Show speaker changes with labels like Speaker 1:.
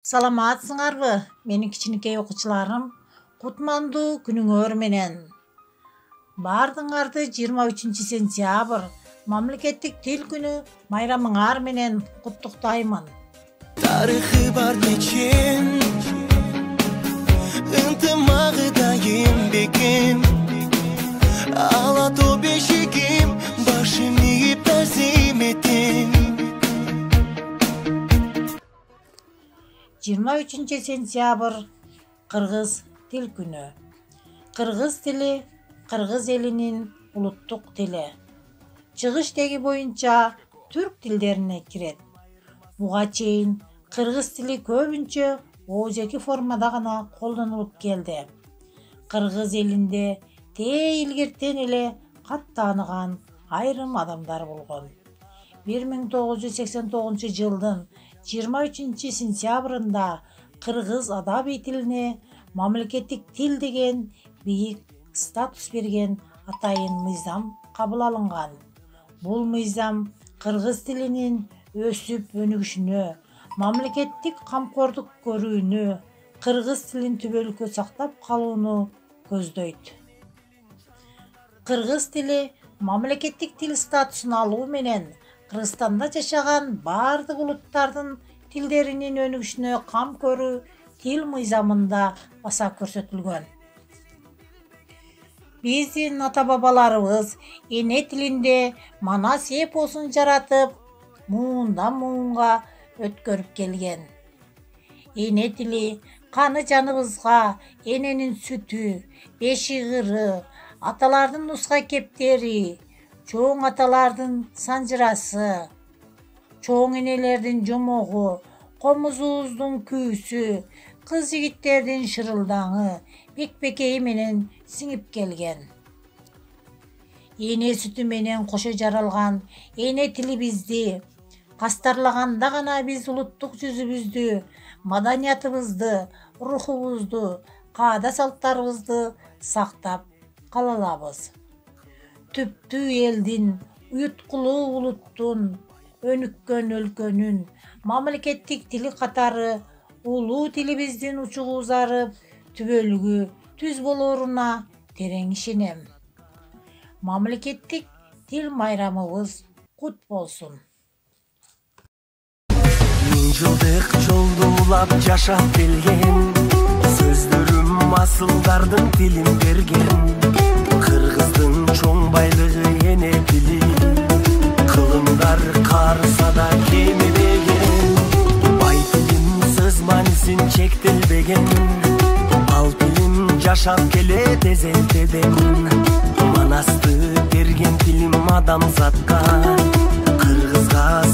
Speaker 1: Саламатсыңарбы, менин кичинекей окуучуларым? Кутмандуу күнүңөр менен. Бардыңарды 23 сентябрь мамлекеттик тил күнү майрамыңар менен куттуктаймын.
Speaker 2: Тарыхы бар кечен, ынтымагы дайым бекем, ала то бешигим, башым ийип тазим этем.
Speaker 1: 23 сентябрь Кыргыз тил күнү. Кыргыз тили Кыргыз элинин улуттук тили. Чыгыш теги боюнча түрк тилдерине кирет. Буга чейин кыргыз тили көбүнчө оозеки формада гана колдонулуп келди. Кыргыз элинде тээ илгертен эле кат тааныган айрым адамдар болгон. 1989 жылдын 23 сентябрында кыргыз адабий тилине мамлекеттик тил деген бийик статус берген атайын мыйзам кабыл алынган. Бул мыйзам кыргыз тилинин өсүп өнүгүшүнө, мамлекеттик камкордук көрүүнү, кыргыз тилин түбөлүккө сактап калууну көздөйт. Кыргыз тили мамлекеттик тил статусун алуу менен Кыргызстанда жашаган бардык улуттардын тилдеринин өнүгүшүнө кам көрүү тил мыйзамында баса көрсөтүлгөн. Биздин ата-бабаларыбыз эне тилинде манас эпосун жаратып, муундан муунга өткөрүп келген. Эне тили каны жаныбызга эненин сүтү, беши ыры, аталардын нуска кептери, чоң аталардын санжырасы, чоң энелердин жомогу, комузубуздун күүсү, кыз жигиттердин шырылдаңы, бекбекеи менен сиңип келген. Эне сүтү менен кошо жаралган эне тилибизди кастарлаганда гана биз улуттук жүзүбүздү, маданиятыбызды, рухубузду, каада салттарыбызды сактап кала алабыз. Түптүү элдин, уюткулуу улуттун, өнүккөн өлкөнүн мамлекеттик тили катары улуу тилибиздин учугу узарып, түбөлүгү түз болоруна терең ишенем. Мамлекеттик тил майрамыбыз кут болсун.
Speaker 2: Миң жылдык жолду улап жашап келген, сөздөрүм асылдардын тилин берген. Кыргыздын чоң байлыгы эне тили, кылымдар карыса да кемибеген. Бай тилим сөз маанисин чектелбеген, ал тилим жашап келет эзелтеден. Манасты берген тилим адамзатка, кыргызга